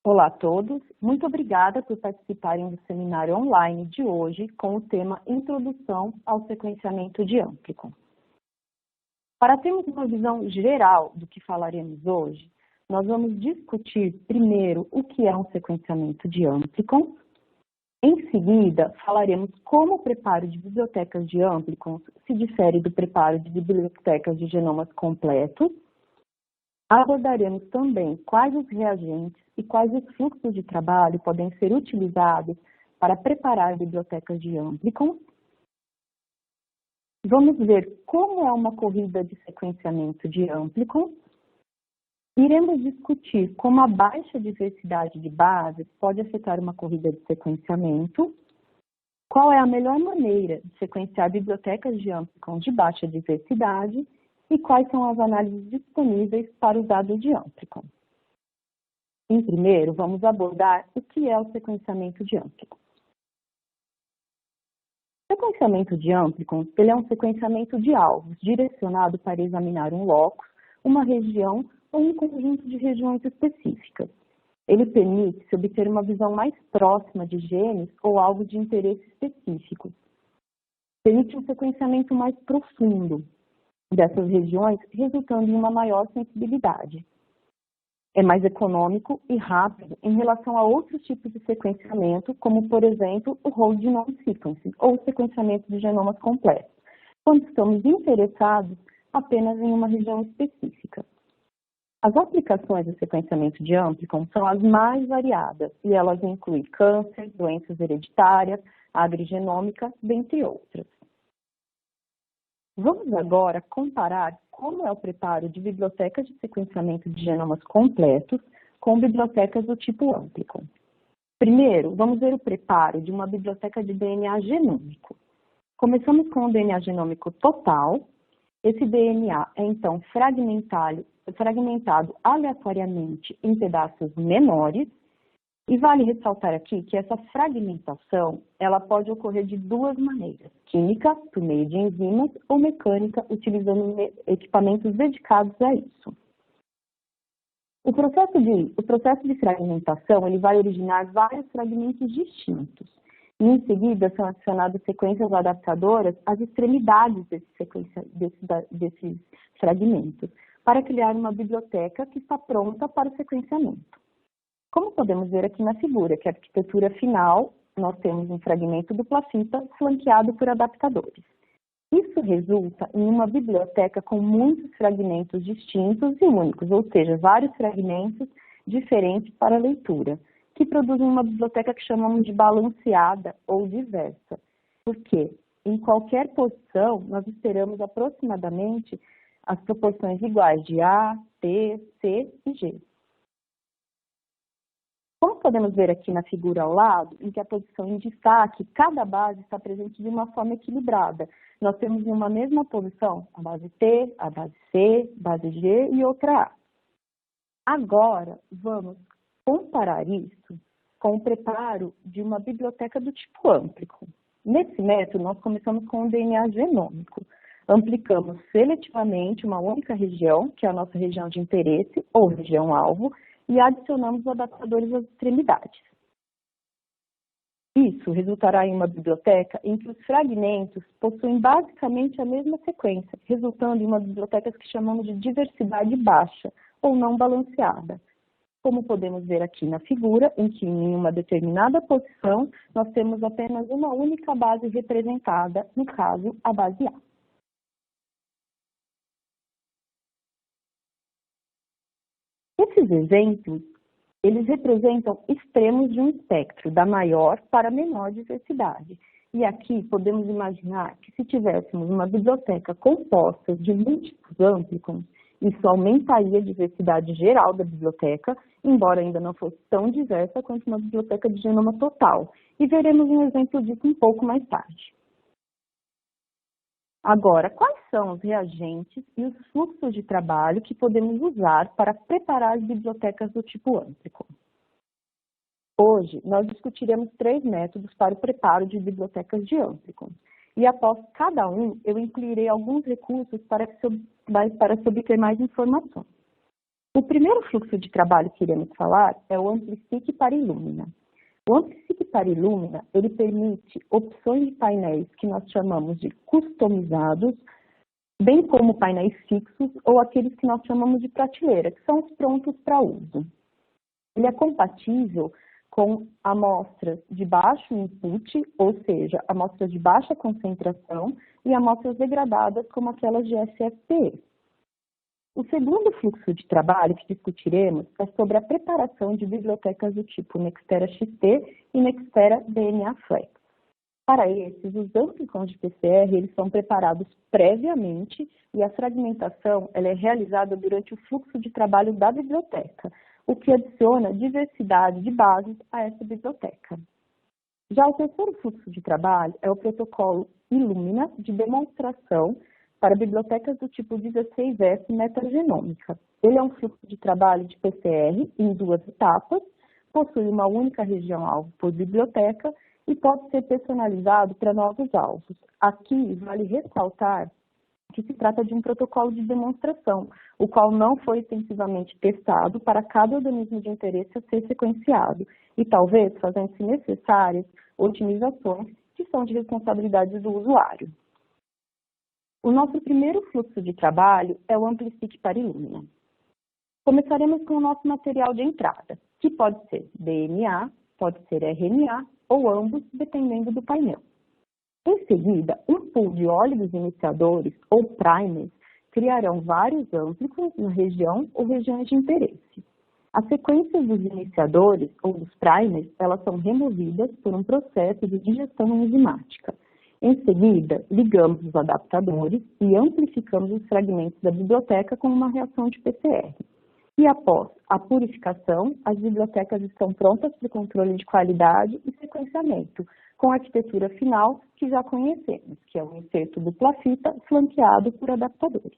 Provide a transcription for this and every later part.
Olá a todos, muito obrigada por participarem do seminário online de hoje com o tema Introdução ao Sequenciamento de Amplicon. Para termos uma visão geral do que falaremos hoje, nós vamos discutir primeiro o que é um sequenciamento de Amplicon. Em seguida, falaremos como o preparo de bibliotecas de Amplicons se difere do preparo de bibliotecas de genomas completos. Abordaremos também quais os reagentes e quais os fluxos de trabalho podem ser utilizados para preparar bibliotecas de Amplicon. Vamos ver como é uma corrida de sequenciamento de Amplicon. Iremos discutir como a baixa diversidade de bases pode afetar uma corrida de sequenciamento, qual é a melhor maneira de sequenciar bibliotecas de Amplicon de baixa diversidade e quais são as análises disponíveis para os dados de Amplicon. Em primeiro, vamos abordar o que é o sequenciamento de Amplicon. O sequenciamento de Amplicon ele é um sequenciamento de alvos direcionado para examinar um locus, uma região ou um conjunto de regiões específicas. Ele permite-se obter uma visão mais próxima de genes ou alvos de interesse específicos. Permite um sequenciamento mais profundo dessas regiões, resultando em uma maior sensibilidade. É mais econômico e rápido em relação a outros tipos de sequenciamento, como, por exemplo, o whole genome sequencing, ou o sequenciamento de genomas completos, quando estamos interessados apenas em uma região específica. As aplicações do sequenciamento de Amplicon são as mais variadas, e elas incluem câncer, doenças hereditárias, agrigenômica, dentre outras. Vamos agora comparar como é o preparo de bibliotecas de sequenciamento de genomas completos com bibliotecas do tipo Amplicon. Primeiro, vamos ver o preparo de uma biblioteca de DNA genômico. Começamos com o DNA genômico total. Esse DNA é, então, fragmentado aleatoriamente em pedaços menores. E vale ressaltar aqui que essa fragmentação, ela pode ocorrer de duas maneiras, química, por meio de enzimas, ou mecânica, utilizando equipamentos dedicados a isso. O processo de fragmentação, ele vai originar vários fragmentos distintos. E em seguida, são adicionadas sequências adaptadoras às extremidades desses fragmentos, para criar uma biblioteca que está pronta para o sequenciamento. Como podemos ver aqui na figura, que a arquitetura final, nós temos um fragmento dupla fita flanqueado por adaptadores. Isso resulta em uma biblioteca com muitos fragmentos distintos e únicos, ou seja, vários fragmentos diferentes para leitura, que produzem uma biblioteca que chamamos de balanceada ou diversa. Porque em qualquer posição, nós esperamos aproximadamente as proporções iguais de A, T, C e G. Como podemos ver aqui na figura ao lado, em que a posição em destaque, cada base está presente de uma forma equilibrada. Nós temos em uma mesma posição a base T, a base C, base G e outra A. Agora, vamos comparar isso com o preparo de uma biblioteca do tipo Amplicon. Nesse método, nós começamos com o DNA genômico. Amplicamos seletivamente uma única região, que é a nossa região de interesse ou região-alvo, e adicionamos adaptadores às extremidades. Isso resultará em uma biblioteca em que os fragmentos possuem basicamente a mesma sequência, resultando em uma biblioteca que chamamos de diversidade baixa, ou não balanceada. Como podemos ver aqui na figura, em que em uma determinada posição nós temos apenas uma única base representada, no caso, a base A. Esses exemplos, eles representam extremos de um espectro, da maior para a menor diversidade. E aqui podemos imaginar que se tivéssemos uma biblioteca composta de múltiplos Amplicons, isso aumentaria a diversidade geral da biblioteca, embora ainda não fosse tão diversa quanto uma biblioteca de genoma total. E veremos um exemplo disso um pouco mais tarde. Agora, quais são os reagentes e os fluxos de trabalho que podemos usar para preparar as bibliotecas do tipo Amplicon? Hoje, nós discutiremos 3 métodos para o preparo de bibliotecas de Amplicon. E após cada um, eu incluirei alguns recursos para se obter mais informações. O primeiro fluxo de trabalho que iremos falar é o Amplifique para Illumina. O Amplifique para Illumina, ele permite opções de painéis que nós chamamos de customizados, bem como painéis fixos ou aqueles que nós chamamos de prateleira, que são os prontos para uso. Ele é compatível com amostras de baixo input, ou seja, amostras de baixa concentração, e amostras degradadas, como aquelas de SFPE. O segundo fluxo de trabalho que discutiremos é sobre a preparação de bibliotecas do tipo Nextera XT e Nextera DNA Flex. Para esses, os amplicons de PCR eles são preparados previamente e a fragmentação ela é realizada durante o fluxo de trabalho da biblioteca, o que adiciona diversidade de bases a essa biblioteca. Já o terceiro fluxo de trabalho é o protocolo Illumina de demonstração para bibliotecas do tipo 16S metagenômica. Ele é um fluxo de trabalho de PCR em 2 etapas, possui uma única região-alvo por biblioteca e pode ser personalizado para novos alvos. Aqui vale ressaltar que se trata de um protocolo de demonstração, o qual não foi extensivamente testado para cada organismo de interesse a ser sequenciado, e talvez fazendo-se necessárias otimizações que são de responsabilidade do usuário. O nosso primeiro fluxo de trabalho é o Amplifique para Illumina. Começaremos com o nosso material de entrada, que pode ser DNA, pode ser RNA ou ambos, dependendo do painel. Em seguida, um pool de óligos iniciadores ou primers criarão vários amplicons na região ou regiões de interesse. As sequências dos iniciadores ou dos primers, elas são removidas por um processo de digestão enzimática. Em seguida, ligamos os adaptadores e amplificamos os fragmentos da biblioteca com uma reação de PCR. E após a purificação, as bibliotecas estão prontas para o controle de qualidade e sequenciamento, com a arquitetura final que já conhecemos, que é um inserto dupla fita flanqueado por adaptadores.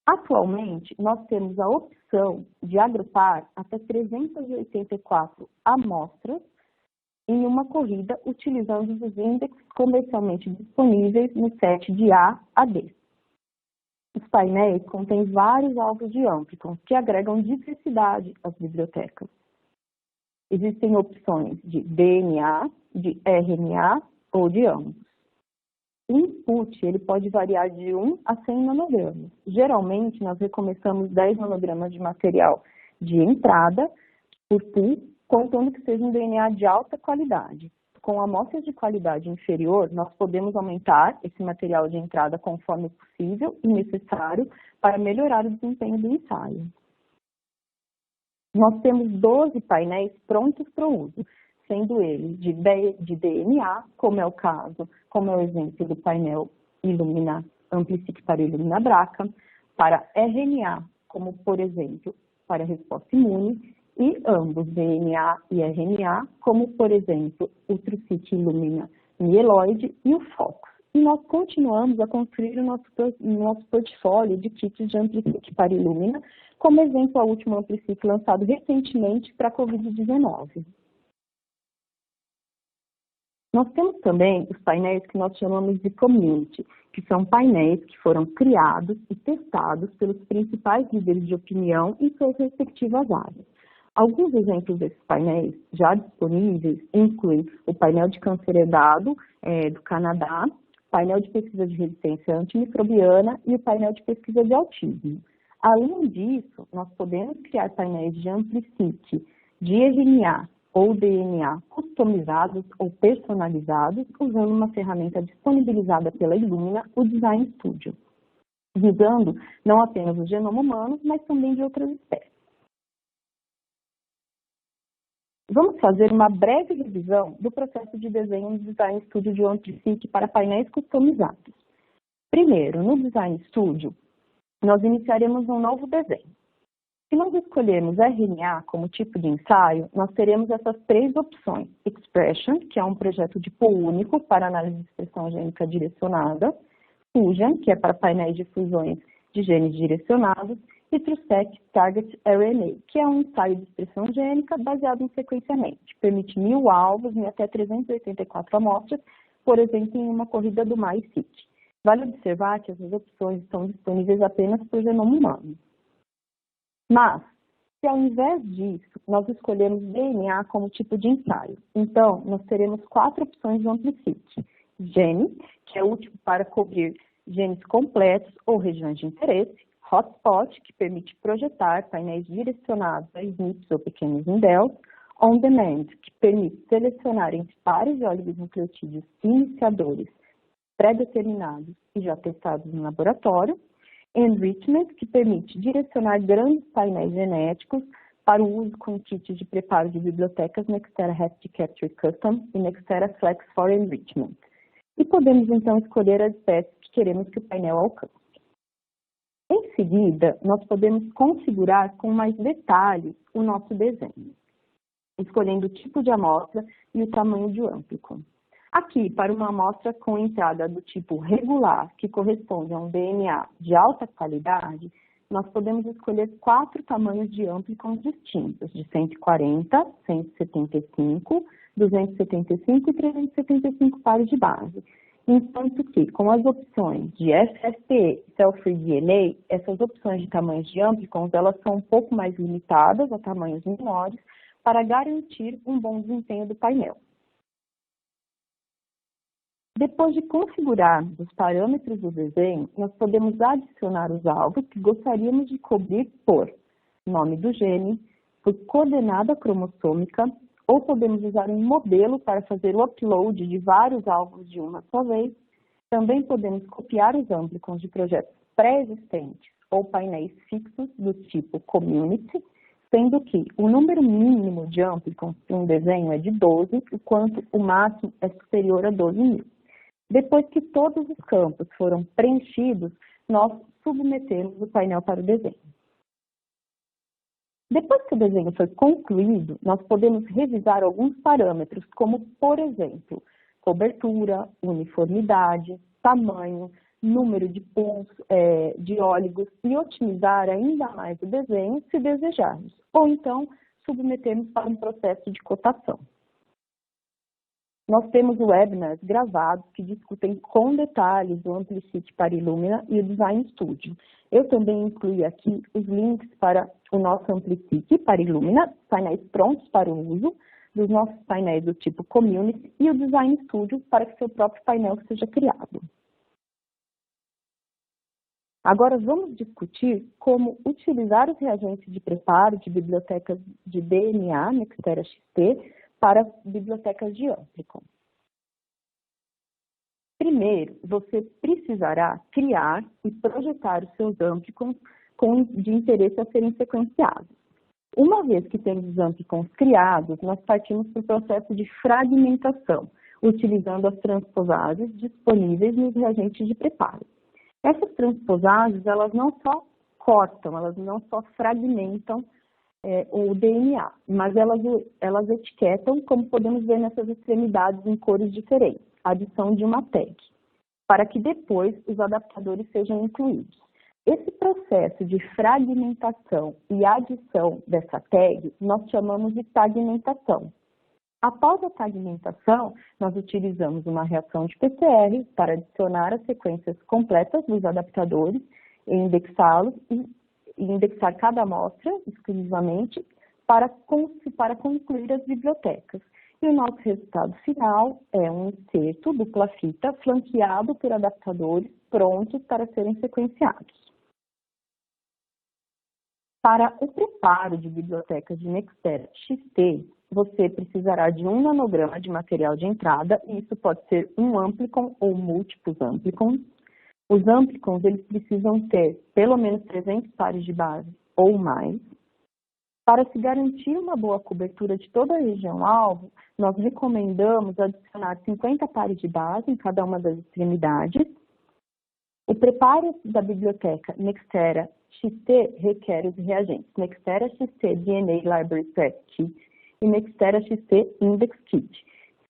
Atualmente, nós temos a opção de agrupar até 384 amostras em uma corrida utilizando os índices comercialmente disponíveis no set de A a D. Os painéis contêm vários alvos de amplicons que agregam diversidade às bibliotecas. Existem opções de DNA, de RNA ou de ambos. O input ele pode variar de 1 a 100 nanogramas. Geralmente, nós recomeçamos 10 nanogramas de material de entrada por pool, contando que seja um DNA de alta qualidade. Com amostras de qualidade inferior, nós podemos aumentar esse material de entrada conforme possível e necessário para melhorar o desempenho do ensaio. Nós temos 12 painéis prontos para o uso, sendo eles de DNA, como é o exemplo do painel Illumina Amplifique para Illumina Braca, para RNA, como por exemplo, para a resposta imune, e ambos, DNA e RNA, como por exemplo, o Trucic Illumina Mieloide e o Focus. E nós continuamos a construir o nosso portfólio de kits de Amplifique para Illumina, como exemplo, a última Amplifique lançado recentemente para a Covid-19. Nós temos também os painéis que nós chamamos de Community, que são painéis que foram criados e testados pelos principais líderes de opinião em suas respectivas áreas. Alguns exemplos desses painéis já disponíveis incluem o painel de câncer herdado do Canadá, painel de pesquisa de resistência antimicrobiana e o painel de pesquisa de autismo. Além disso, nós podemos criar painéis de Amplifique, de RNA ou DNA customizados ou personalizados usando uma ferramenta disponibilizada pela Illumina, o Design Studio, visando não apenas o genoma humano, mas também de outras espécies. Vamos fazer uma breve revisão do processo de desenho no Design Studio de Amplifique para painéis customizados. Primeiro, no Design Studio, nós iniciaremos um novo desenho. Se nós escolhermos RNA como tipo de ensaio, nós teremos essas 3 opções. Expression, que é um projeto de pool único para análise de expressão gênica direcionada. Fusion, que é para painéis de fusões de genes direcionados. E TruSec Target RNA, que é um ensaio de expressão gênica baseado em sequenciamento. Permite 1000 alvos em até 384 amostras, por exemplo, em uma corrida do MySeq. Vale observar que essas opções estão disponíveis apenas para o genoma humano. Mas, se ao invés disso, nós escolhermos DNA como tipo de ensaio, então nós teremos 4 opções do AmpliFit. Gene, que é útil para cobrir genes completos ou regiões de interesse. Hotspot, que permite projetar painéis direcionados a SNPs ou pequenos indels. On Demand, que permite selecionar entre pares de oligonucleotídeos iniciadores pré-determinados e já testados no laboratório. Enrichment, que permite direcionar grandes painéis genéticos para o uso com kits de preparo de bibliotecas Nextera Happy Capture Custom e Nextera Flex for Enrichment. E podemos então escolher as espécies que queremos que o painel alcance. Em seguida, nós podemos configurar com mais detalhes o nosso desenho, escolhendo o tipo de amostra e o tamanho de amplicon. Aqui, para uma amostra com entrada do tipo regular, que corresponde a um DNA de alta qualidade, nós podemos escolher 4 tamanhos de amplicons distintos, de 140, 175, 275 e 375 pares de base. Enquanto que, com as opções de FFPE e Cell-Free DNA, essas opções de tamanhos de amplicons, elas são um pouco mais limitadas a tamanhos menores para garantir um bom desempenho do painel. Depois de configurar os parâmetros do desenho, nós podemos adicionar os alvos que gostaríamos de cobrir por nome do gene, por coordenada cromossômica, ou podemos usar um modelo para fazer o upload de vários alvos de uma só vez. Também podemos copiar os amplicons de projetos pré-existentes ou painéis fixos do tipo Community, sendo que o número mínimo de amplicons em um desenho é de 12, enquanto o máximo é superior a 12.000. Depois que todos os campos foram preenchidos, nós submetemos o painel para o desenho. Depois que o desenho foi concluído, nós podemos revisar alguns parâmetros, como, por exemplo, cobertura, uniformidade, tamanho, número de pools de óligos e otimizar ainda mais o desenho se desejarmos, ou então submetermos para um processo de cotação. Nós temos webinars gravados que discutem com detalhes o AmpliFit para Illumina e o Design Studio. Eu também incluí aqui os links para o nosso AmpliFit para Illumina, painéis prontos para o uso, dos nossos painéis do tipo Community e o Design Studio para que seu próprio painel seja criado. Agora vamos discutir como utilizar os reagentes de preparo de bibliotecas de DNA, Nextera XT, para bibliotecas de amplicon. Primeiro, você precisará criar e projetar os seus amplicons de interesse a serem sequenciados. Uma vez que temos os amplicons criados, nós partimos para o processo de fragmentação, utilizando as transposagens disponíveis nos reagentes de preparo. Essas transposagens, elas não só cortam, elas não só fragmentam o DNA, mas elas etiquetam, como podemos ver nessas extremidades em cores diferentes, a adição de uma tag, para que depois os adaptadores sejam incluídos. Esse processo de fragmentação e adição dessa tag, nós chamamos de tagmentação. Após a tagmentação, nós utilizamos uma reação de PCR para adicionar as sequências completas dos adaptadores e indexá-los e indexar cada amostra exclusivamente para concluir as bibliotecas. E o nosso resultado final é um inserto dupla fita flanqueado por adaptadores prontos para serem sequenciados. Para o preparo de bibliotecas de Nextera XT, você precisará de 1 nanograma de material de entrada, e isso pode ser um amplicon ou múltiplos amplicons. Os amplicons, eles precisam ter pelo menos 300 pares de base ou mais. Para se garantir uma boa cobertura de toda a região-alvo, nós recomendamos adicionar 50 pares de base em cada uma das extremidades. O preparo da biblioteca Nextera XT requer os reagentes Nextera XT DNA Library Prep Kit e Nextera XT Index Kit,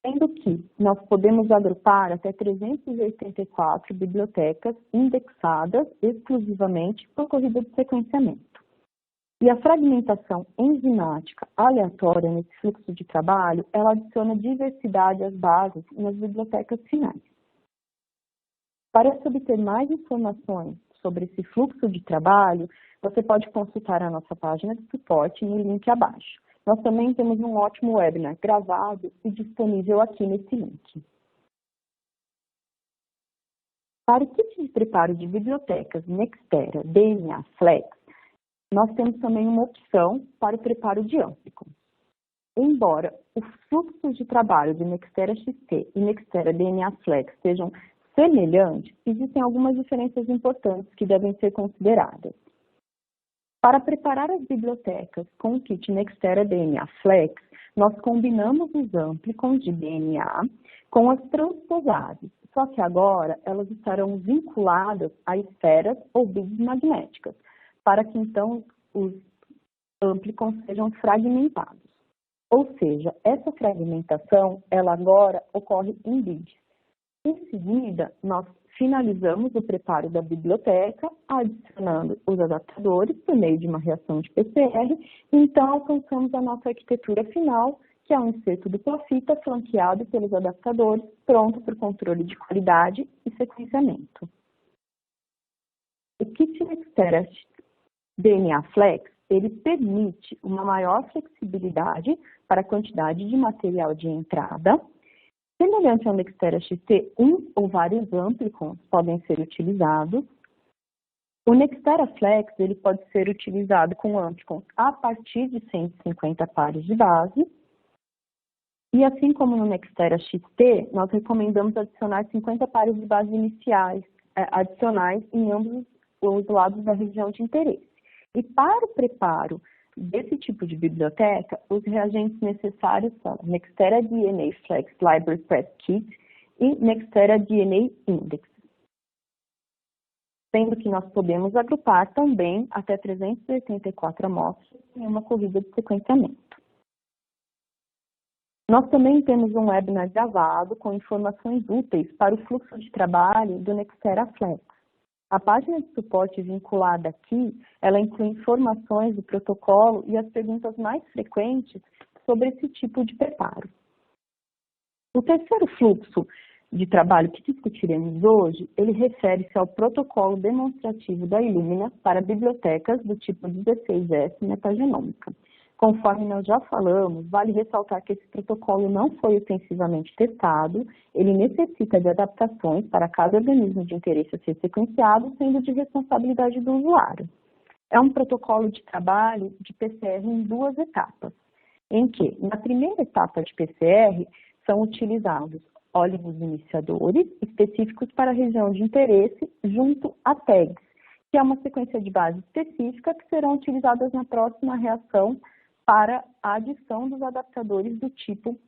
sendo que nós podemos agrupar até 384 bibliotecas indexadas exclusivamente por corrida de sequenciamento. E a fragmentação enzimática aleatória nesse fluxo de trabalho, ela adiciona diversidade às bases nas bibliotecas finais. Para se obter mais informações sobre esse fluxo de trabalho, você pode consultar a nossa página de suporte no link abaixo. Nós também temos um ótimo webinar gravado e disponível aqui nesse link. Para o kit de preparo de bibliotecas Nextera DNA Flex, nós temos também uma opção para o preparo de Amplicon. Embora os fluxos de trabalho de Nextera XT e Nextera DNA Flex sejam semelhantes, existem algumas diferenças importantes que devem ser consideradas. Para preparar as bibliotecas com o kit Nextera DNA Flex, nós combinamos os amplicons de DNA com as transposadas, só que agora elas estarão vinculadas a esferas ou bits magnéticas, para que então os amplicons sejam fragmentados. Ou seja, essa fragmentação, ela agora ocorre em bits. Em seguida, nós finalizamos o preparo da biblioteca, adicionando os adaptadores por meio de uma reação de PCR, e então alcançamos a nossa arquitetura final, que é um inserto dupla fita flanqueado pelos adaptadores, pronto para o controle de qualidade e sequenciamento. O kit Nextera DNA Flex, ele permite uma maior flexibilidade para a quantidade de material de entrada. Semelhante ao Nextera XT, um ou vários amplicons podem ser utilizados. O Nextera Flex ele pode ser utilizado com amplicons a partir de 150 pares de base. E assim como no Nextera XT, nós recomendamos adicionar 50 pares de base iniciais, adicionais em ambos os lados da região de interesse. E para o preparo desse tipo de biblioteca, os reagentes necessários são Nextera DNA Flex Library Prep Kit e Nextera DNA Index. Sendo que nós podemos agrupar também até 384 amostras em uma corrida de sequenciamento. Nós também temos um webinar gravado com informações úteis para o fluxo de trabalho do Nextera Flex. A página de suporte vinculada aqui, ela inclui informações do protocolo e as perguntas mais frequentes sobre esse tipo de preparo. O terceiro fluxo de trabalho que discutiremos hoje, ele refere-se ao protocolo demonstrativo da Illumina para bibliotecas do tipo 16S metagenômica. Conforme nós já falamos, vale ressaltar que esse protocolo não foi extensivamente testado, ele necessita de adaptações para cada organismo de interesse a ser sequenciado, sendo de responsabilidade do usuário. É um protocolo de trabalho de PCR em duas etapas, em que, na primeira etapa de PCR, são utilizados óligos iniciadores específicos para a região de interesse junto a tags, que é uma sequência de base específica que serão utilizadas na próxima reação para a adição dos adaptadores do tipo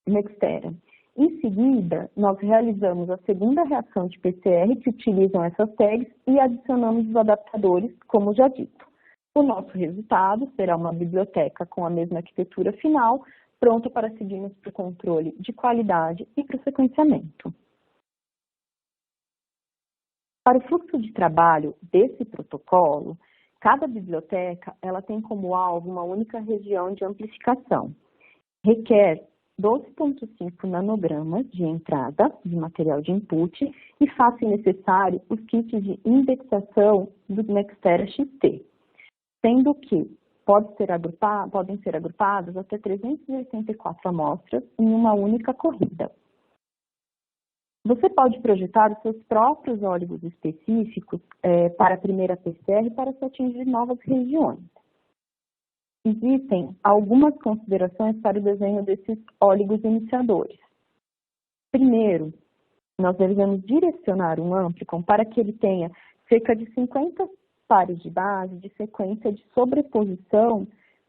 Nextera. Em seguida, nós realizamos a segunda reação de PCR que utilizam essas tags e adicionamos os adaptadores, como já dito. O nosso resultado será uma biblioteca com a mesma arquitetura final, pronta para seguirmos para o controle de qualidade e para o sequenciamento. Para o fluxo de trabalho desse protocolo, cada biblioteca ela tem como alvo uma única região de amplificação. Requer 12,5 nanogramas de entrada de material de input e faz-se necessário os kits de indexação do Nextera XT, sendo que podem ser agrupadas até 384 amostras em uma única corrida. Você pode projetar os seus próprios óligos específicos para a primeira PCR para se atingir novas regiões. Existem algumas considerações para o desenho desses óligos iniciadores. Primeiro, nós devemos direcionar um amplicon para que ele tenha cerca de 50 pares de base de sequência de sobreposição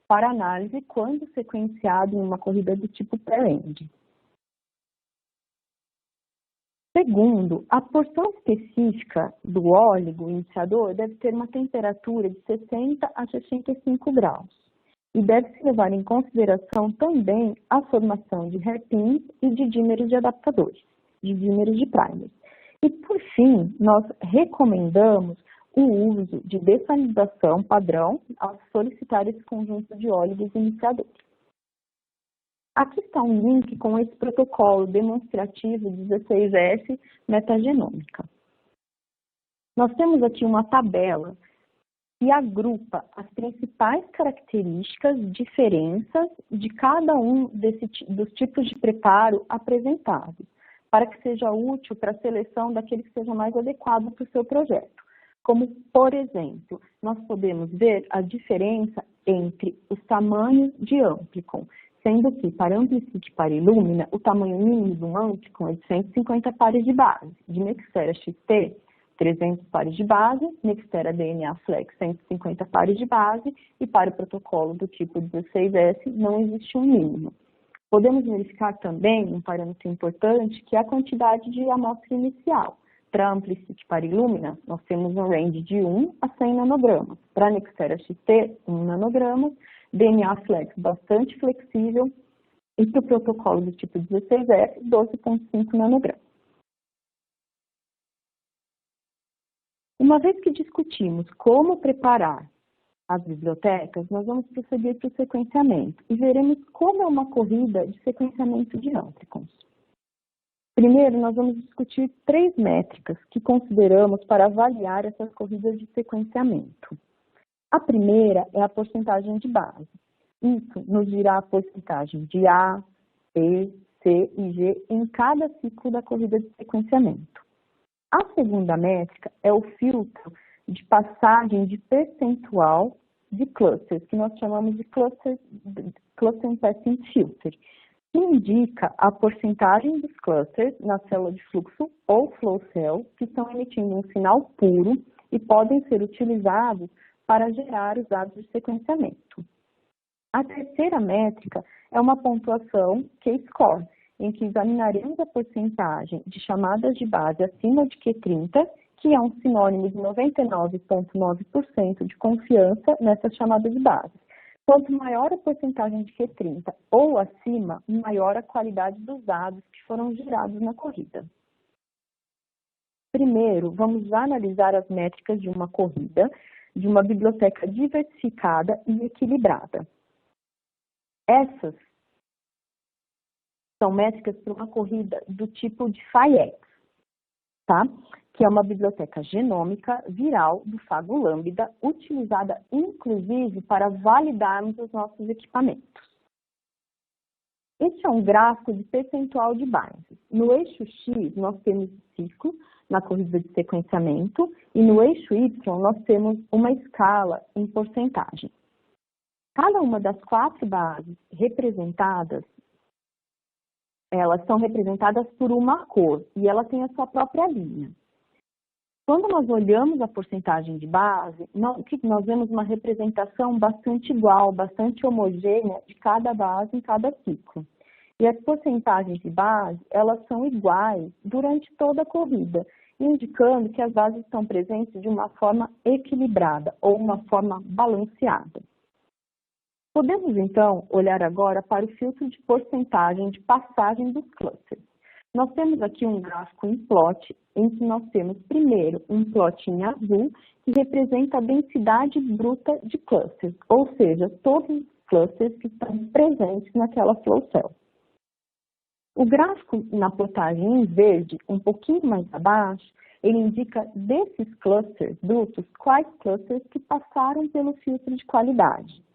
para análise quando sequenciado em uma corrida do tipo pré-end. Segundo, a porção específica do óligo iniciador deve ter uma temperatura de 60 a 65 graus e deve-se levar em consideração também a formação de hairpins e de dímeros de adaptadores, de dímeros de primers. E, por fim, nós recomendamos o uso de dessalinização padrão ao solicitar esse conjunto de óligos iniciadores. Aqui está um link com esse protocolo demonstrativo 16S metagenômica. Nós temos aqui uma tabela que agrupa as principais características, diferenças de cada um dos tipos de preparo apresentados, para que seja útil para a seleção daquele que seja mais adequado para o seu projeto. Como, por exemplo, nós podemos ver a diferença entre os tamanhos de Amplicon, sendo que para Amplicity e para Illumina, o tamanho mínimo do Amplicon é de 150 pares de base, de Nextera XT, 300 pares de base, Nextera DNA Flex 150 pares de base e para o protocolo do tipo 16S não existe um mínimo. Podemos verificar também um parâmetro importante que é a quantidade de amostra inicial. Para Amplicity para Illumina, nós temos um range de 1 a 100 nanogramas. Para Nextera XT, 1 nanograma, DNA Flex bastante flexível e para o protocolo do tipo 16F, 12,5 nanogramas. Uma vez que discutimos como preparar as bibliotecas, nós vamos prosseguir para o sequenciamento e veremos como é uma corrida de sequenciamento de Amplicons. Primeiro, nós vamos discutir 3 métricas que consideramos para avaliar essas corridas de sequenciamento. A primeira é a porcentagem de base. Isso nos dirá a porcentagem de A, B, C e G em cada ciclo da corrida de sequenciamento. A segunda métrica é o filtro de passagem de percentual de clusters, que nós chamamos de Cluster Passing Filter, que indica a porcentagem dos clusters na célula de fluxo ou flow cell que estão emitindo um sinal puro e podem ser utilizados para gerar os dados de sequenciamento. A terceira métrica é uma pontuação Q-score, em que examinaremos a porcentagem de chamadas de base acima de Q30, que é um sinônimo de 99,9% de confiança nessas chamadas de base. Quanto maior a porcentagem de Q30 ou acima, maior a qualidade dos dados que foram gerados na corrida. Primeiro, vamos analisar as métricas de uma corrida, de uma biblioteca diversificada e equilibrada. Essas são métricas para uma corrida do tipo de PHYEX, tá? Que é uma biblioteca genômica viral do fago lambda, utilizada inclusive para validarmos os nossos equipamentos. Este é um gráfico de percentual de bases. No eixo X, nós temos o ciclo na corrida de sequenciamento e no eixo Y, nós temos uma escala em porcentagem. Cada uma das 4 bases representadas, elas são representadas por uma cor e ela tem a sua própria linha. Quando nós olhamos a porcentagem de base, nós vemos uma representação bastante igual, bastante homogênea de cada base em cada ciclo. E as porcentagens de base, elas são iguais durante toda a corrida, indicando que as bases estão presentes de uma forma equilibrada ou uma forma balanceada. Podemos, então, olhar agora para o filtro de porcentagem de passagem dos clusters. Nós temos aqui um gráfico em plot, em que nós temos, primeiro, um plot em azul, que representa a densidade bruta de clusters, ou seja, todos os clusters que estão presentes naquela flow cell. O gráfico na plotagem em verde, um pouquinho mais abaixo, ele indica desses clusters brutos, quais clusters que passaram pelo filtro de qualidade.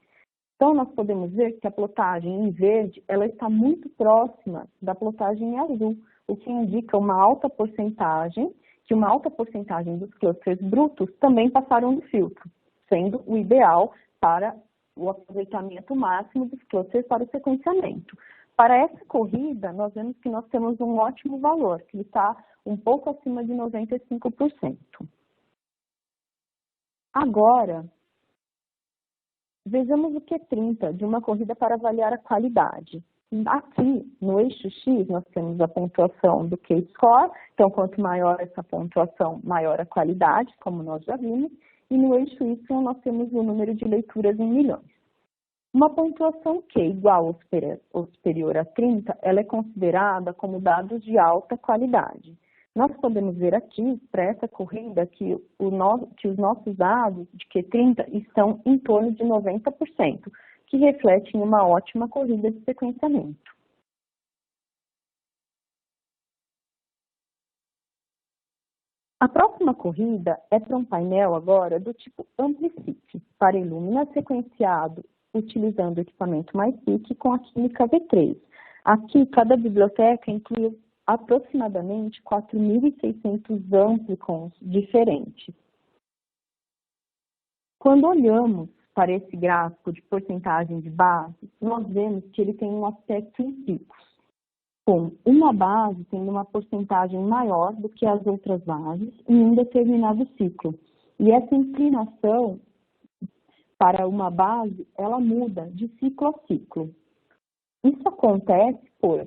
Então, nós podemos ver que a plotagem em verde, ela está muito próxima da plotagem em azul, o que indica uma alta porcentagem dos clusters brutos também passaram do filtro, sendo o ideal para o aproveitamento máximo dos clusters para o sequenciamento. Para essa corrida, nós vemos que nós temos um ótimo valor, que está um pouco acima de 95%. Agora, vejamos o Q30 de uma corrida para avaliar a qualidade. Aqui, no eixo X, nós temos a pontuação do Q-score, então quanto maior essa pontuação, maior a qualidade, como nós já vimos, e no eixo Y nós temos o número de leituras em milhões. Uma pontuação Q igual ou superior a 30, ela é considerada como dados de alta qualidade. Nós podemos ver aqui, para essa corrida, que os nossos dados de Q30 estão em torno de 90%, que refletem uma ótima corrida de sequenciamento. A próxima corrida é para um painel agora do tipo Amplific, para Illumina sequenciado utilizando o equipamento MySeq com a química V3. Aqui, cada biblioteca inclui aproximadamente 4.600 amplicons diferentes. Quando olhamos para esse gráfico de porcentagem de bases, nós vemos que ele tem um aspecto em picos, com uma base tendo uma porcentagem maior do que as outras bases em um determinado ciclo. E essa inclinação para uma base, ela muda de ciclo a ciclo. Isso acontece pois,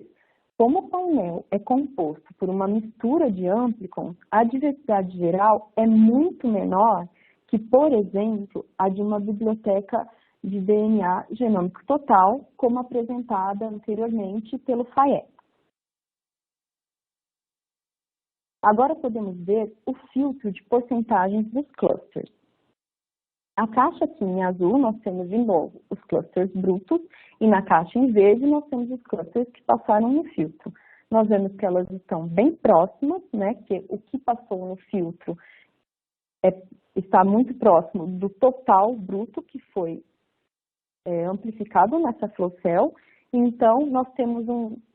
como o painel é composto por uma mistura de amplicons, a diversidade geral é muito menor que, por exemplo, a de uma biblioteca de DNA genômico total, como apresentada anteriormente pelo Fayette. Agora podemos ver o filtro de porcentagens dos clusters. A caixa aqui em azul nós temos de novo os clusters brutos e na caixa em verde nós temos os clusters que passaram no filtro. Nós vemos que elas estão bem próximas, né, que o que passou no filtro está muito próximo do total bruto que foi amplificado nessa flow cell. Então, nós temos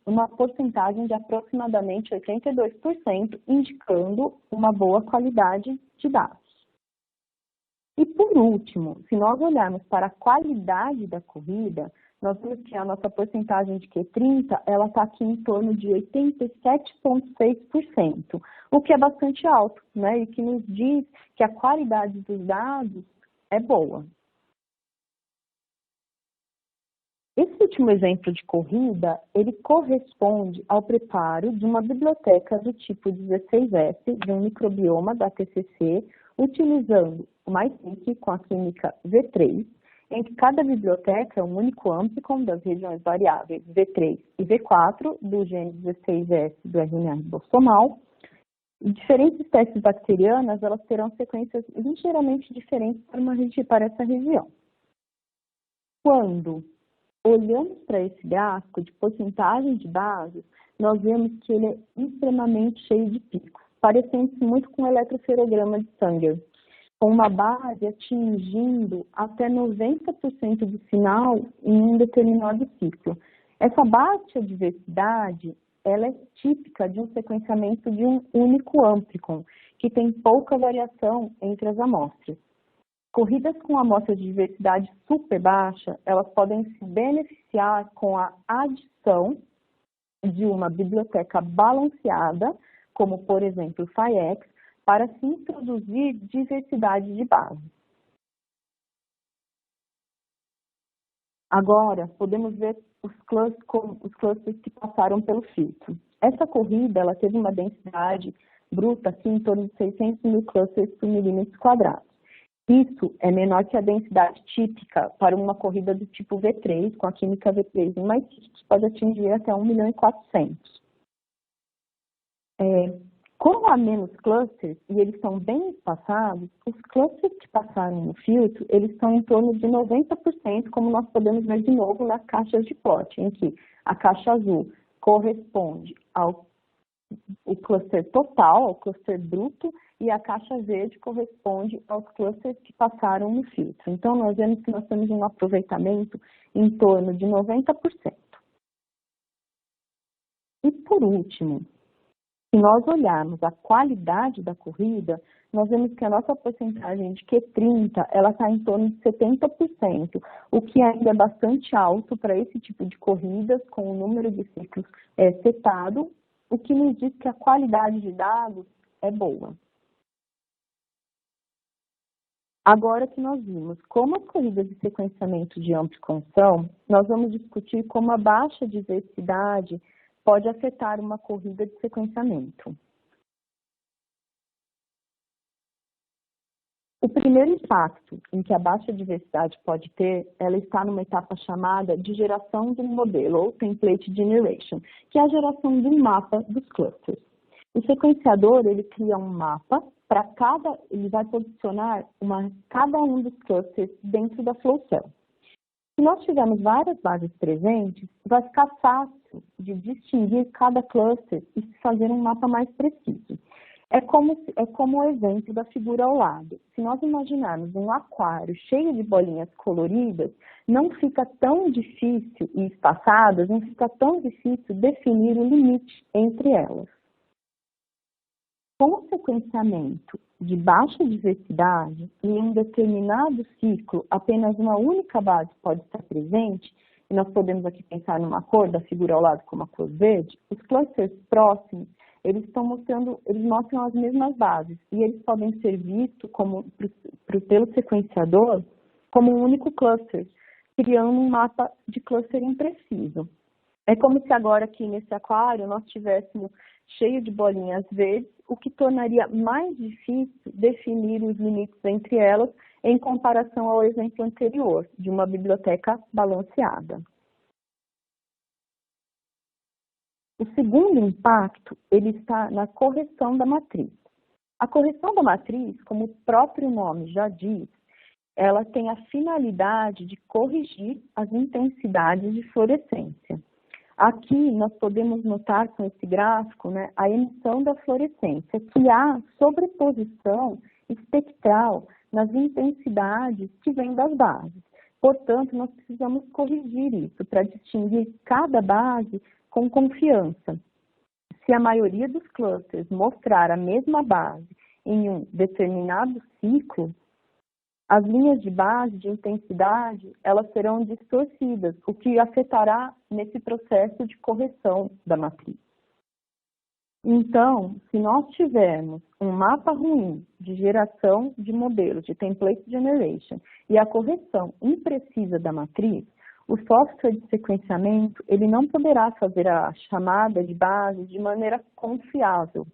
uma porcentagem de aproximadamente 82%, indicando uma boa qualidade de dados. E por último, se nós olharmos para a qualidade da corrida, nós vemos que a nossa porcentagem de Q30, ela está aqui em torno de 87,6%, o que é bastante alto, né? E que nos diz que a qualidade dos dados é boa. Esse último exemplo de corrida, ele corresponde ao preparo de uma biblioteca do tipo 16S, de um microbioma da TCC, utilizando o MySeq com a química V3, em que cada biblioteca é um único amplicon das regiões variáveis V3 e V4 do gene 16S do RNA ribosomal. E diferentes espécies bacterianas, elas terão sequências ligeiramente diferentes para essa região. Quando olhamos para esse gráfico de porcentagem de bases, nós vemos que ele é extremamente cheio de picos, parecendo-se muito com o eletroferograma de Sanger, com uma base atingindo até 90% do sinal em um determinado ciclo. Essa baixa diversidade, ela é típica de um sequenciamento de um único amplicon, que tem pouca variação entre as amostras. Corridas com amostras de diversidade super baixa, elas podem se beneficiar com a adição de uma biblioteca balanceada, como por exemplo o Phaex, para se introduzir diversidade de base. Agora, podemos ver os clusters que passaram pelo filtro. Essa corrida, ela teve uma densidade bruta aqui em torno de 600 mil clusters por milímetro quadrado. Isso é menor que a densidade típica para uma corrida do tipo V3, com a química V3 em MySeq, que pode atingir até 1.400.000. Como há menos clusters e eles são bem espaçados, os clusters que passaram no filtro, eles estão em torno de 90%, como nós podemos ver de novo nas caixas de plot, em que a caixa azul corresponde ao cluster total, ao cluster bruto, e a caixa verde corresponde aos clusters que passaram no filtro. Então, nós vemos que nós temos um aproveitamento em torno de 90%. E, por último, se nós olharmos a qualidade da corrida, nós vemos que a nossa porcentagem de Q30, ela está em torno de 70%, o que ainda é bastante alto para esse tipo de corridas, com o número de ciclos setado, o que nos diz que a qualidade de dados é boa. Agora que nós vimos como as corridas de sequenciamento de amplicon são, nós vamos discutir como a baixa diversidade pode afetar uma corrida de sequenciamento. O primeiro impacto em que a baixa diversidade pode ter, ela está numa etapa chamada de geração de um modelo, ou template generation, que é a geração de um mapa dos clusters. O sequenciador, ele cria um mapa para ele vai posicionar cada um dos clusters dentro da flow cell. Se nós tivermos várias bases presentes, vai ficar fácil de distinguir cada cluster e fazer um mapa mais preciso. É como o exemplo da figura ao lado. Se nós imaginarmos um aquário cheio de bolinhas coloridas, não fica tão difícil, e espaçadas, não fica tão difícil definir o limite entre elas. Com o sequenciamento de baixa diversidade, em um determinado ciclo, apenas uma única base pode estar presente, e nós podemos aqui pensar numa cor da figura ao lado como a cor verde, os clusters próximos, eles mostram as mesmas bases, e eles podem ser vistos pelo sequenciador como um único cluster, criando um mapa de cluster impreciso. É como se agora aqui nesse aquário nós tivéssemos cheio de bolinhas verdes, o que tornaria mais difícil definir os limites entre elas em comparação ao exemplo anterior, de uma biblioteca balanceada. O segundo impacto, ele está na correção da matriz. A correção da matriz, como o próprio nome já diz, ela tem a finalidade de corrigir as intensidades de fluorescência. Aqui nós podemos notar com esse gráfico, né, a emissão da fluorescência, que há sobreposição espectral nas intensidades que vêm das bases. Portanto, nós precisamos corrigir isso para distinguir cada base com confiança. Se a maioria dos clusters mostrar a mesma base em um determinado ciclo, as linhas de base de intensidade, elas serão distorcidas, o que afetará nesse processo de correção da matriz. Então, se nós tivermos um mapa ruim de geração de modelos, de template generation, e a correção imprecisa da matriz, o software de sequenciamento, ele não poderá fazer a chamada de base de maneira confiável,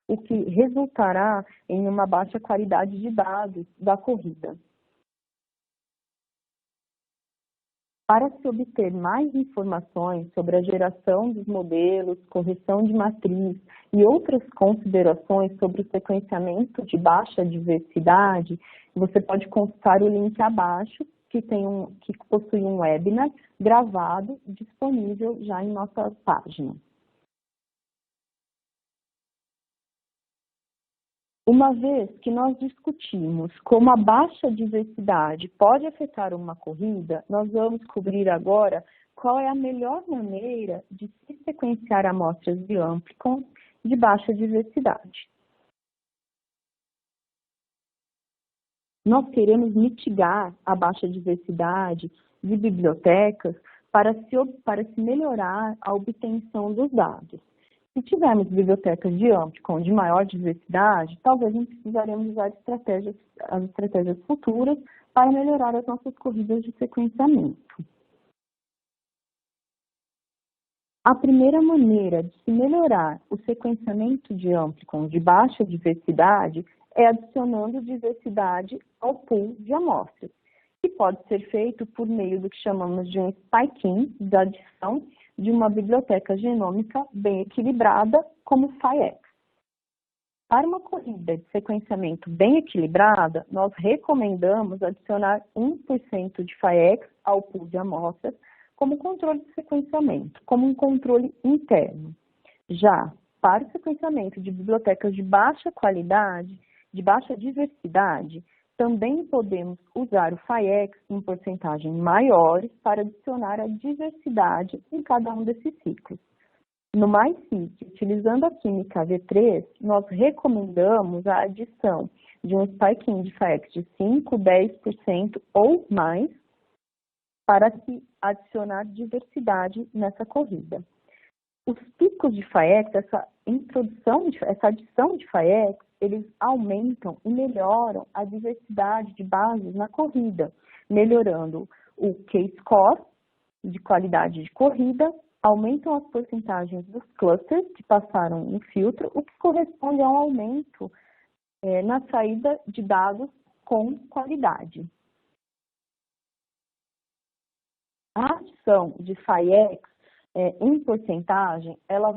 o que resultará em uma baixa qualidade de dados da corrida. Para se obter mais informações sobre a geração dos modelos, correção de matriz e outras considerações sobre o sequenciamento de baixa diversidade, você pode consultar o link abaixo, que possui um webinar gravado disponível já em nossa página. Uma vez que nós discutimos como a baixa diversidade pode afetar uma corrida, nós vamos cobrir agora qual é a melhor maneira de se sequenciar amostras de amplicon de baixa diversidade. Nós queremos mitigar a baixa diversidade de bibliotecas para se melhorar a obtenção dos dados. Se tivermos bibliotecas de amplicon de maior diversidade, talvez não precisaremos usar as estratégias futuras para melhorar as nossas corridas de sequenciamento. A primeira maneira de se melhorar o sequenciamento de amplicon de baixa diversidade é adicionando diversidade ao pool de amostras, que pode ser feito por meio do que chamamos de um spike-in, da adição de uma biblioteca genômica bem equilibrada, como PHYX. Para uma corrida de sequenciamento bem equilibrada, nós recomendamos adicionar 1% de PHYX ao pool de amostras como controle de sequenciamento, como um controle interno. Já para o sequenciamento de bibliotecas de baixa qualidade, de baixa diversidade, também podemos usar o PHYX em porcentagens maiores para adicionar a diversidade em cada um desses ciclos. No MySeq, utilizando a química V3, nós recomendamos a adição de um spike-in de PHYX de 5, 10% ou mais para se adicionar diversidade nessa corrida. Os picos de PHYX, essa adição de PHYX, eles aumentam e melhoram a diversidade de bases na corrida, melhorando o K-score de qualidade de corrida, aumentam as porcentagens dos clusters que passaram no filtro, o que corresponde a um aumento na saída de dados com qualidade. A adição de PHYX em porcentagem, ela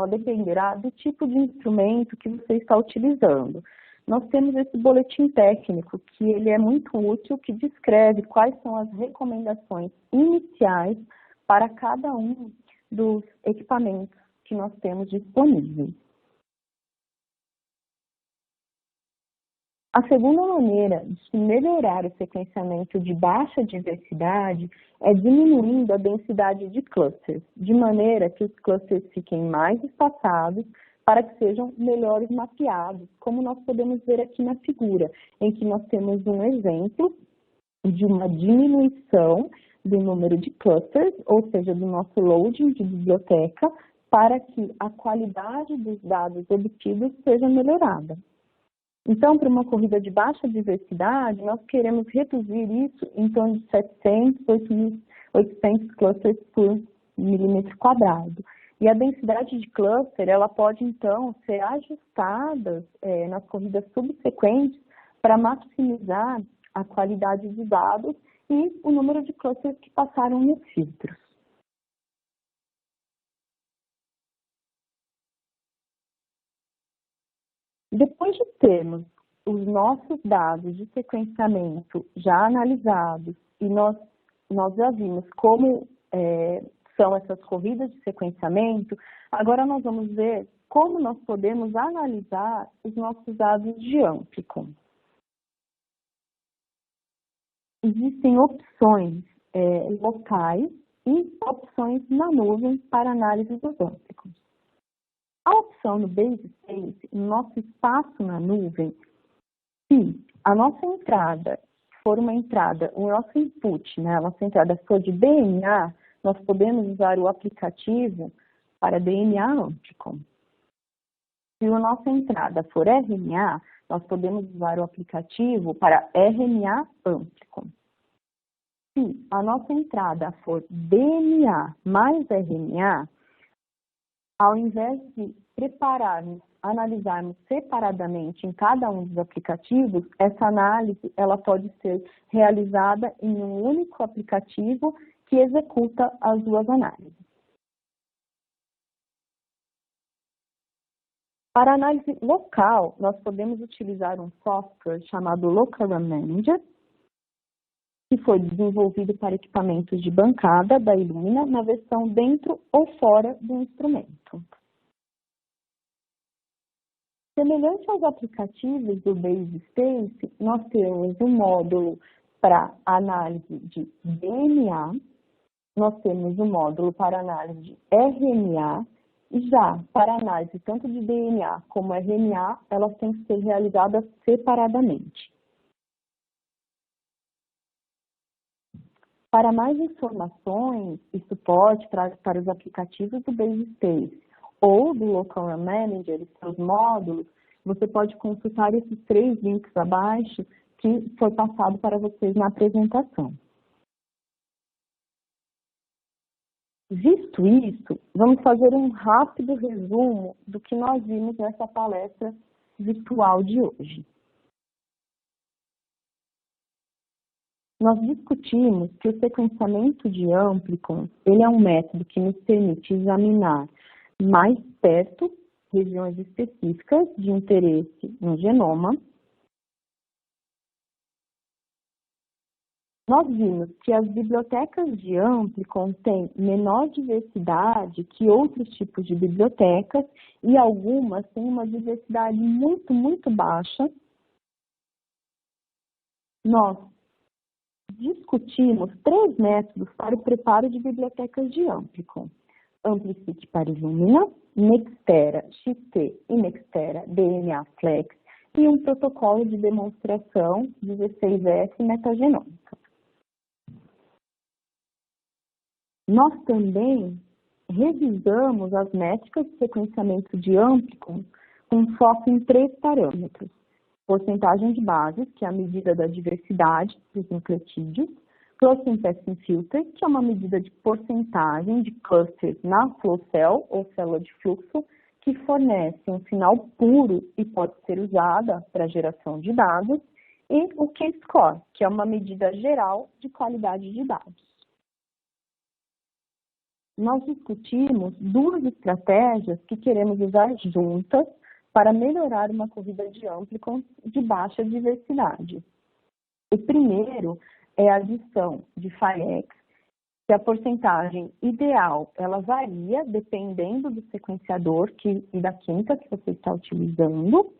dependerá do tipo de instrumento que você está utilizando. Nós temos esse boletim técnico, que ele é muito útil, que descreve quais são as recomendações iniciais para cada um dos equipamentos que nós temos disponíveis. A segunda maneira de melhorar o sequenciamento de baixa diversidade é diminuindo a densidade de clusters, de maneira que os clusters fiquem mais espaçados para que sejam melhores mapeados, como nós podemos ver aqui na figura, em que nós temos um exemplo de uma diminuição do número de clusters, ou seja, do nosso loading de biblioteca, para que a qualidade dos dados obtidos seja melhorada. Então, para uma corrida de baixa diversidade, nós queremos reduzir isso em torno de 700, 800 clusters por milímetro quadrado. E a densidade de cluster, ela pode, então, ser ajustada nas corridas subsequentes para maximizar a qualidade de dados e o número de clusters que passaram nos filtros. Depois de termos os nossos dados de sequenciamento já analisados e nós já vimos como são essas corridas de sequenciamento, agora nós vamos ver como nós podemos analisar os nossos dados de Amplicon. Existem opções locais e opções na nuvem para análise dos Amplicons. A opção no Base Space, no nosso espaço na nuvem, se a nossa entrada for uma entrada, o nosso input, né, a nossa entrada for de DNA, nós podemos usar o aplicativo para DNA Amplicon. Se a nossa entrada for RNA, nós podemos usar o aplicativo para RNA Amplicon. Se a nossa entrada for DNA mais RNA, ao invés de prepararmos, analisarmos separadamente em cada um dos aplicativos, essa análise ela pode ser realizada em um único aplicativo que executa as duas análises. Para análise local, nós podemos utilizar um software chamado Local Run Manager, que foi desenvolvido para equipamentos de bancada da Illumina na versão dentro ou fora do instrumento. Semelhante aos aplicativos do Base Space, nós temos um módulo para análise de DNA, nós temos um módulo para análise de RNA, e já para análise tanto de DNA como RNA, elas têm que ser realizadas separadamente. Para mais informações e suporte para os aplicativos do Base Space ou do Local Run Manager e seus módulos, você pode consultar esses 3 links abaixo que foi passado para vocês na apresentação. Visto isso, vamos fazer um rápido resumo do que nós vimos nessa palestra virtual de hoje. Nós discutimos que o sequenciamento de Amplicon, ele é um método que nos permite examinar mais perto regiões específicas de interesse no genoma. Nós vimos que as bibliotecas de Amplicon têm menor diversidade que outros tipos de bibliotecas e algumas têm uma diversidade muito baixa. Nós discutimos 3 métodos para o preparo de bibliotecas de Amplicon. Amplific para Illumina, Nextera XT e Nextera DNA Flex e um protocolo de demonstração 16S metagenômica. Nós também revisamos as métricas de sequenciamento de Amplicon com foco em 3 parâmetros. Porcentagem de bases, que é a medida da diversidade dos nucleotídeos, Cluster Testing Filter, que é uma medida de porcentagem de clusters na flow cell, ou célula de fluxo, que fornece um sinal puro e pode ser usada para geração de dados, e o K-Score, que é uma medida geral de qualidade de dados. Nós discutimos 2 estratégias que queremos usar juntas para melhorar uma corrida de Amplicon de baixa diversidade. O primeiro é a adição de Phi-X, que a porcentagem ideal, ela varia dependendo do sequenciador e da química que você está utilizando.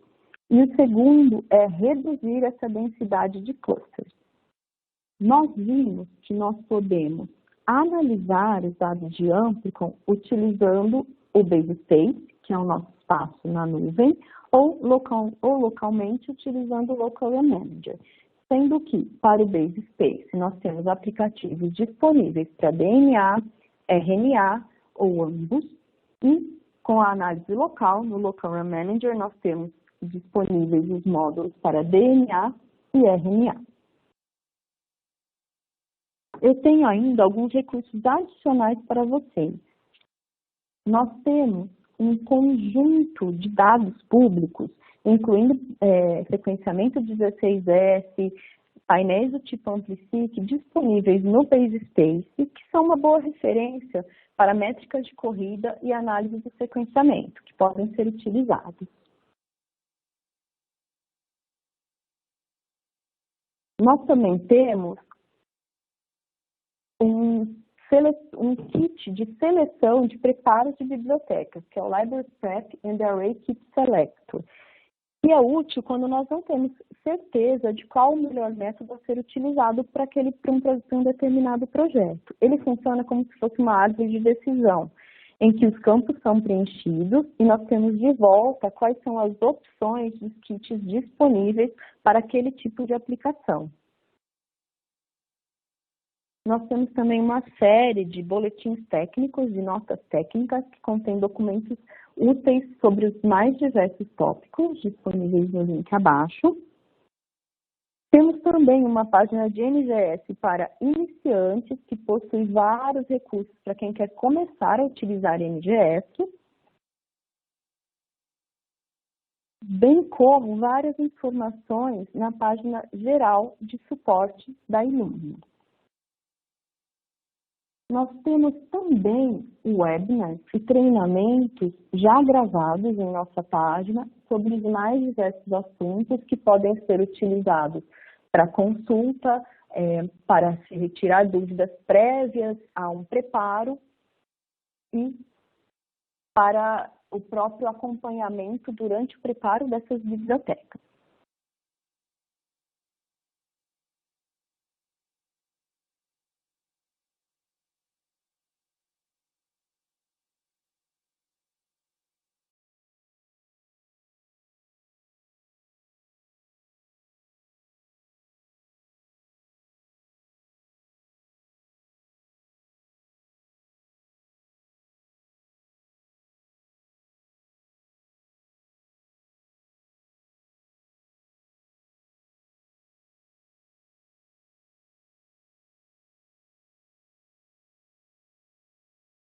E o segundo é reduzir essa densidade de clusters. Nós vimos que nós podemos analisar os dados de Amplicon utilizando o BaseSpace, que é o nosso espaço na nuvem, ou localmente utilizando o Local Area Manager. Sendo que, para o BaseSpace, nós temos aplicativos disponíveis para DNA, RNA ou ambos, e com a análise local, no Local Area Manager, nós temos disponíveis os módulos para DNA e RNA. Eu tenho ainda alguns recursos adicionais para vocês. Nós temos um conjunto de dados públicos, incluindo sequenciamento 16S, painéis do tipo AmpliSeq, disponíveis no BaseSpace, que são uma boa referência para métricas de corrida e análise do sequenciamento, que podem ser utilizados. Nós também temos um kit de seleção de preparos de bibliotecas, que é o Library Prep and Array Kit Selector. E é útil quando nós não temos certeza de qual o melhor método a ser utilizado para um determinado projeto. Ele funciona como se fosse uma árvore de decisão, em que os campos são preenchidos e nós temos de volta quais são as opções dos kits disponíveis para aquele tipo de aplicação. Nós temos também uma série de boletins técnicos e notas técnicas que contêm documentos úteis sobre os mais diversos tópicos, disponíveis no link abaixo. Temos também uma página de NGS para iniciantes, que possui vários recursos para quem quer começar a utilizar NGS, bem como várias informações na página geral de suporte da Illumina. Nós temos também webinars e treinamentos já gravados em nossa página sobre os mais diversos assuntos que podem ser utilizados para consulta, para se retirar dúvidas prévias a um preparo e para o próprio acompanhamento durante o preparo dessas bibliotecas.